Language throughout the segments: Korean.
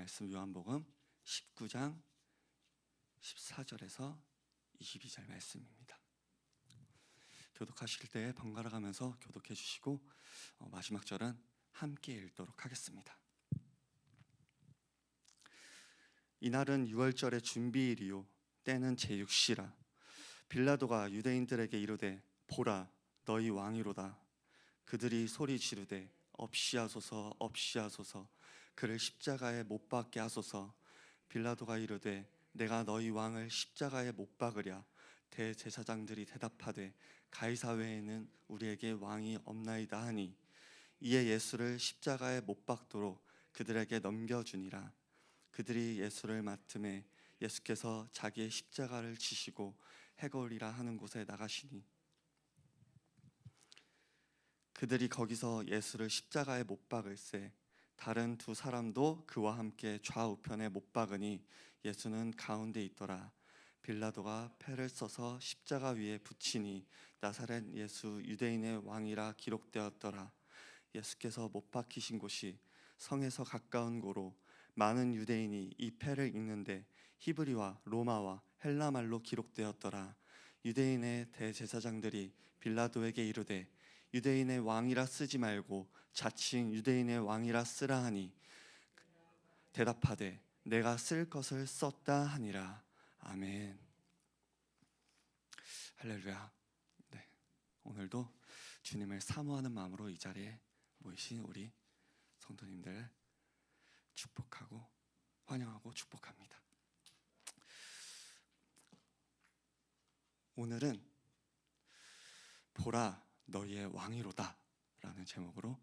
말씀 요한복음 19장 14절에서 22절 말씀입니다. 교독하실 때 번갈아 가면서 교독해 주시고 마지막 절은 함께 읽도록 하겠습니다. 이날은 유월절의 준비일이요 때는 제6시라. 빌라도가 유대인들에게 이르되 보라 너희 왕이로다. 그들이 소리 지르되 없이하소서 없이하소서 그를 십자가에 못 박게 하소서. 빌라도가 이르되 내가 너희 왕을 십자가에 못 박으랴. 대제사장들이 대답하되 가이사 외에는 우리에게 왕이 없나이다 하니 이에 예수를 십자가에 못 박도록 그들에게 넘겨주니라. 그들이 예수를 맡음에 예수께서 자기의 십자가를 지시고 해골이라 하는 곳에 나가시니 그들이 거기서 예수를 십자가에 못 박을새 다른 두 사람도 그와 함께 좌우편에 못 박으니 예수는 가운데 있더라. 빌라도가 패를 써서 십자가 위에 붙이니 나사렛 예수 유대인의 왕이라 기록되었더라. 예수께서 못 박히신 곳이 성에서 가까운 고로 많은 유대인이 이 패를 읽는데 히브리와 로마와 헬라말로 기록되었더라. 유대인의 대제사장들이 빌라도에게 이르되 유대인의 왕이라 쓰지 말고 자칭 유대인의 왕이라 쓰라 하니 대답하되 내가 쓸 것을 썼다 하니라. 아멘. 할렐루야. 네, 오늘도 주님을 사모하는 마음으로 이 자리에 모이신 우리 성도님들 축복하고 환영하고 축복합니다. 오늘은 보라 너희의 왕이로다 라는 제목으로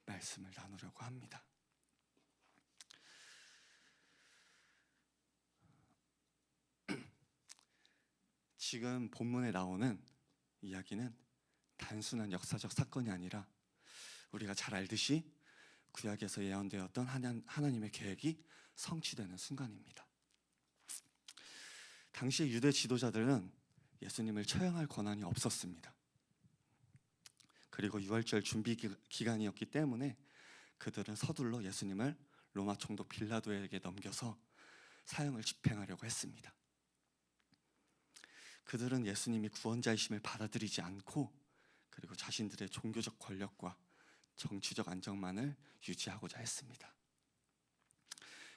말씀을 나누려고 합니다. 지금 본문에 나오는 이야기는 단순한 역사적 사건이 아니라 우리가 잘 알듯이 구약에서 예언되었던 하나님의 계획이 성취되는 순간입니다. 당시 유대 지도자들은 예수님을 처형할 권한이 없었습니다. 그리고 유월절 준비 기간이었기 때문에 그들은 서둘러 예수님을 로마 총독 빌라도에게 넘겨서 사형을 집행하려고 했습니다. 그들은 예수님이 구원자이심을 받아들이지 않고 그리고 자신들의 종교적 권력과 정치적 안정만을 유지하고자 했습니다.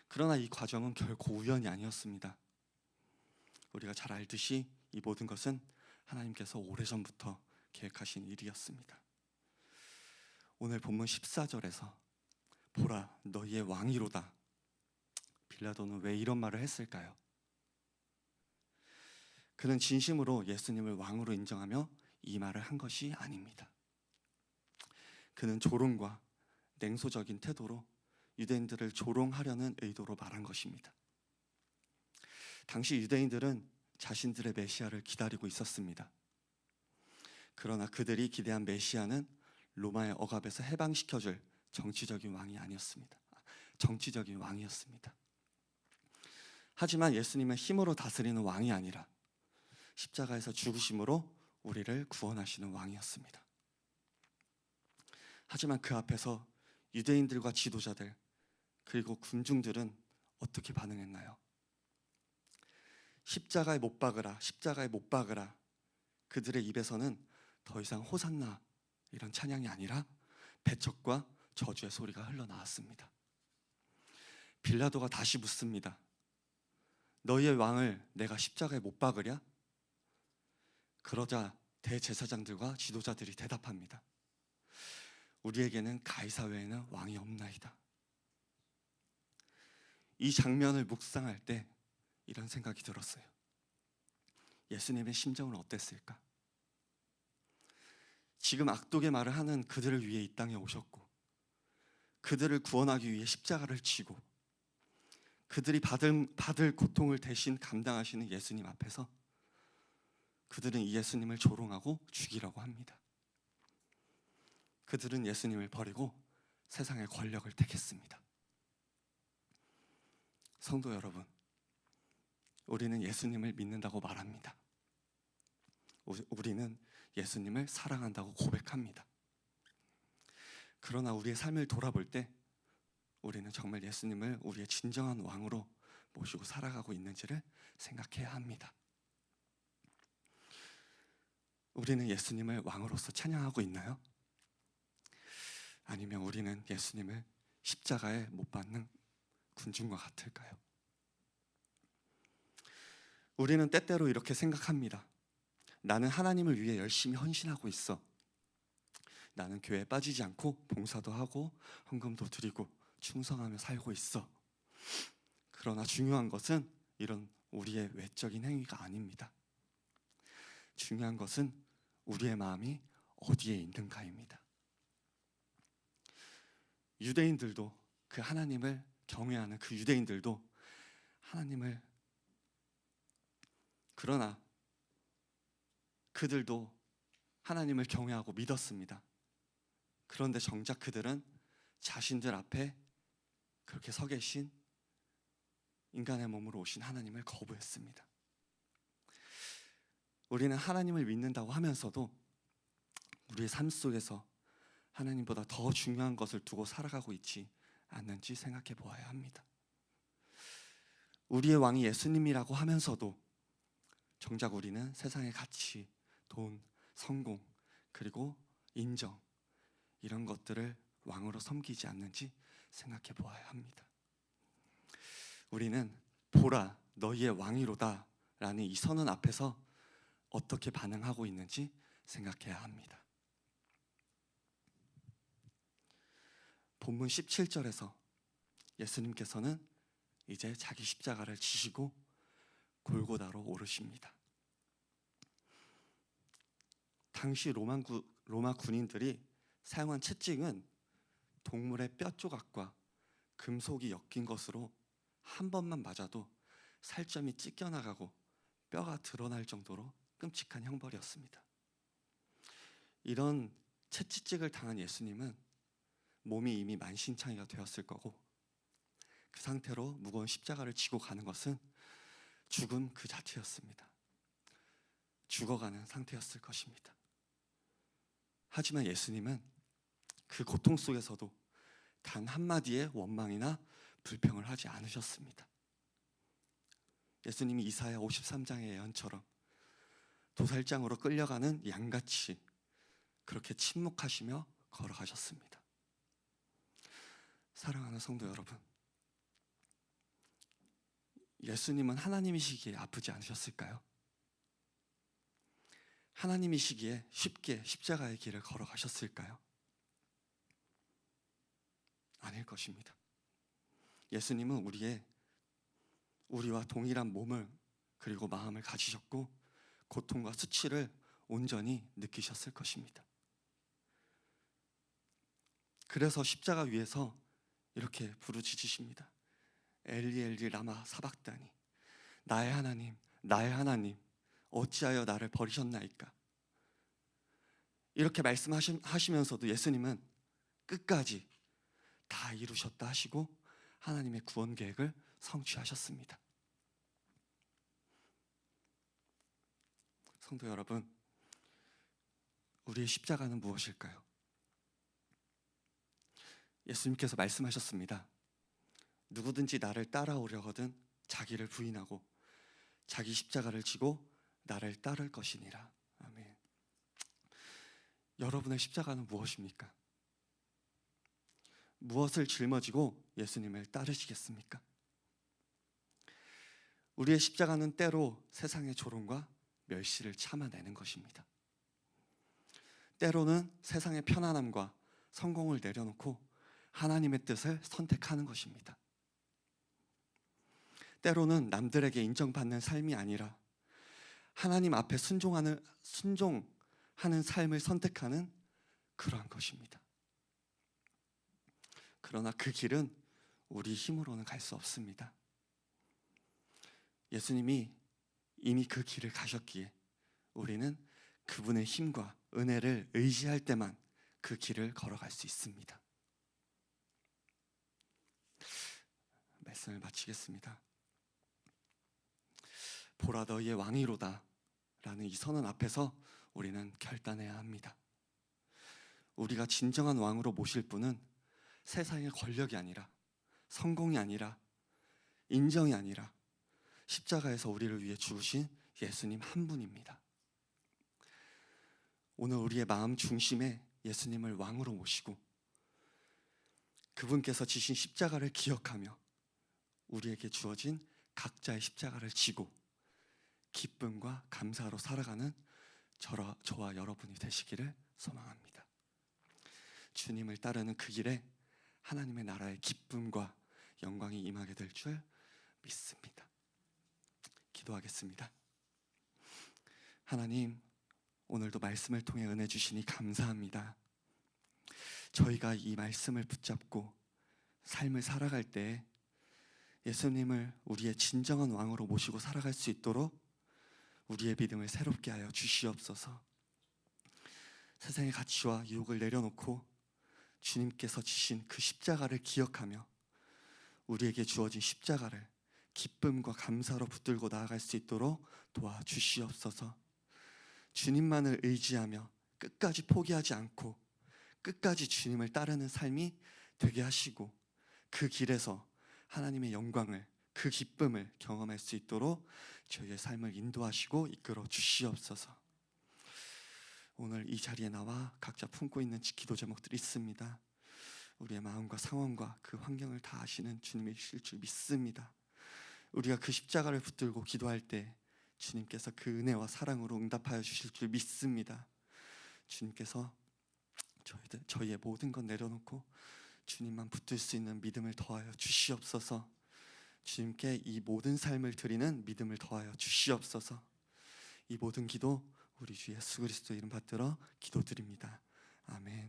그러나 이 과정은 결코 우연이 아니었습니다. 우리가 잘 알듯이 이 모든 것은 하나님께서 오래전부터 계획하신 일이었습니다. 오늘 본문 14절에서 보라 너희의 왕이로다. 빌라도는 왜 이런 말을 했을까요? 그는 진심으로 예수님을 왕으로 인정하며 이 말을 한 것이 아닙니다. 그는 조롱과 냉소적인 태도로 유대인들을 조롱하려는 의도로 말한 것입니다. 당시 유대인들은 자신들의 메시아를 기다리고 있었습니다. 그러나 그들이 기대한 메시아는 로마의 억압에서 해방시켜줄 정치적인 왕이었습니다. 하지만 예수님은 힘으로 다스리는 왕이 아니라 십자가에서 죽으심으로 우리를 구원하시는 왕이었습니다. 하지만 그 앞에서 유대인들과 지도자들 그리고 군중들은 어떻게 반응했나요? 십자가에 못 박으라, 십자가에 못 박으라. 그들의 입에서는 더 이상 호산나 이런 찬양이 아니라 배척과 저주의 소리가 흘러나왔습니다. 빌라도가 다시 묻습니다. 너희의 왕을 내가 십자가에 못 박으랴? 그러자 대제사장들과 지도자들이 대답합니다. 우리에게는 가이사 외에는 왕이 없나이다. 이 장면을 묵상할 때 이런 생각이 들었어요. 예수님의 심정은 어땠을까? 지금 악독의 말을 하는 그들을 위해 이 땅에 오셨고 그들을 구원하기 위해 십자가를 지고 그들이 받을 고통을 대신 감당하시는 예수님 앞에서 그들은 이 예수님을 조롱하고 죽이려고 합니다. 그들은 예수님을 버리고 세상의 권력을 택했습니다. 성도 여러분, 우리는 예수님을 믿는다고 말합니다. 우리는 예수님을 사랑한다고 고백합니다. 그러나 우리의 삶을 돌아볼 때 우리는 정말 예수님을 우리의 진정한 왕으로 모시고 살아가고 있는지를 생각해야 합니다. 우리는 예수님을 왕으로서 찬양하고 있나요? 아니면 우리는 예수님을 십자가에 못 박는 군중과 같을까요? 우리는 때때로 이렇게 생각합니다. 나는 하나님을 위해 열심히 헌신하고 있어. 나는 교회에 빠지지 않고 봉사도 하고 헌금도 드리고 충성하며 살고 있어. 그러나 중요한 것은 이런 우리의 외적인 행위가 아닙니다. 중요한 것은 우리의 마음이 어디에 있는가입니다. 유대인들도, 그 하나님을 경외하는 그 유대인들도 하나님을, 그러나 그들도 하나님을 경외하고 믿었습니다. 그런데 정작 그들은 자신들 앞에 그렇게 서 계신 인간의 몸으로 오신 하나님을 거부했습니다. 우리는 하나님을 믿는다고 하면서도 우리의 삶 속에서 하나님보다 더 중요한 것을 두고 살아가고 있지 않는지 생각해 보아야 합니다. 우리의 왕이 예수님이라고 하면서도 정작 우리는 세상의 가치, 돈, 성공, 그리고 인정, 이런 것들을 왕으로 섬기지 않는지 생각해 보아야 합니다. 우리는 보라, 너희의 왕이로다 라는 이 선언 앞에서 어떻게 반응하고 있는지 생각해야 합니다. 본문 17절에서 예수님께서는 이제 자기 십자가를 지시고 골고다로 오르십니다. 당시 로마 군인들이 사용한 채찍은 동물의 뼈 조각과 금속이 엮인 것으로 한 번만 맞아도 살점이 찢겨나가고 뼈가 드러날 정도로 끔찍한 형벌이었습니다. 이런 채찍질을 당한 예수님은 몸이 이미 만신창이가 되었을 거고, 그 상태로 무거운 십자가를 지고 가는 것은 죽음 그 자체였습니다. 죽어가는 상태였을 것입니다. 하지만 예수님은 그 고통 속에서도 단 한마디의 원망이나 불평을 하지 않으셨습니다. 예수님이 이사야 53장의 예언처럼 도살장으로 끌려가는 양같이 그렇게 침묵하시며 걸어가셨습니다. 사랑하는 성도 여러분, 예수님은 하나님이시기에 아프지 않으셨을까요? 하나님이시기에 쉽게 십자가의 길을 걸어가셨을까요? 아닐 것입니다. 예수님은 우리와 동일한 몸을 그리고 마음을 가지셨고 고통과 수치를 온전히 느끼셨을 것입니다. 그래서 십자가 위에서 이렇게 부르짖으십니다. 엘리 엘리 라마 사박다니, 나의 하나님, 나의 하나님, 어찌하여 나를 버리셨나이까. 이렇게 말씀하시면서도 예수님은 끝까지 다 이루셨다 하시고 하나님의 구원 계획을 성취하셨습니다. 성도 여러분, 우리의 십자가는 무엇일까요? 예수님께서 말씀하셨습니다. 누구든지 나를 따라오려거든 자기를 부인하고 자기 십자가를 지고 나를 따를 것이니라. 아멘. 여러분의 십자가는 무엇입니까? 무엇을 짊어지고 예수님을 따르시겠습니까? 우리의 십자가는 때로 세상의 조롱과 멸시를 참아내는 것입니다. 때로는 세상의 편안함과 성공을 내려놓고 하나님의 뜻을 선택하는 것입니다. 때로는 남들에게 인정받는 삶이 아니라 하나님 앞에 순종하는 삶을 선택하는 그러한 것입니다. 그러나 그 길은 우리 힘으로는 갈 수 없습니다. 예수님이 이미 그 길을 가셨기에 우리는 그분의 힘과 은혜를 의지할 때만 그 길을 걸어갈 수 있습니다. 말씀을 마치겠습니다. 보라 너희의 왕이로다 라는 이 선언 앞에서 우리는 결단해야 합니다. 우리가 진정한 왕으로 모실 분은 세상의 권력이 아니라 성공이 아니라, 인정이 아니라 십자가에서 우리를 위해 죽으신 예수님 한 분입니다. 오늘 우리의 마음 중심에 예수님을 왕으로 모시고 그분께서 지신 십자가를 기억하며 우리에게 주어진 각자의 십자가를 지고 기쁨과 감사로 살아가는 저와 여러분이 되시기를 소망합니다. 주님을 따르는 그 길에 하나님의 나라의 기쁨과 영광이 임하게 될 줄 믿습니다. 기도하겠습니다. 하나님, 오늘도 말씀을 통해 은혜 주시니 감사합니다. 저희가 이 말씀을 붙잡고 삶을 살아갈 때 예수님을 우리의 진정한 왕으로 모시고 살아갈 수 있도록 우리의 믿음을 새롭게 하여 주시옵소서. 세상의 가치와 유혹을 내려놓고 주님께서 지신 그 십자가를 기억하며 우리에게 주어진 십자가를 기쁨과 감사로 붙들고 나아갈 수 있도록 도와주시옵소서. 주님만을 의지하며 끝까지 포기하지 않고 끝까지 주님을 따르는 삶이 되게 하시고 그 길에서 하나님의 영광을, 그 기쁨을 경험할 수 있도록 저희의 삶을 인도하시고 이끌어 주시옵소서. 오늘 이 자리에 나와 각자 품고 있는 기도 제목들이 있습니다. 우리의 마음과 상황과 그 환경을 다 아시는 주님이실 줄 믿습니다. 우리가 그 십자가를 붙들고 기도할 때 주님께서 그 은혜와 사랑으로 응답하여 주실 줄 믿습니다. 주님께서 저희의 모든 것 내려놓고 주님만 붙들 수 있는 믿음을 더하여 주시옵소서. 주님께 이 모든 삶을 드리는 믿음을 더하여 주시옵소서. 이 모든 기도 우리 주 예수 그리스도 이름 받들어 기도드립니다. 아멘.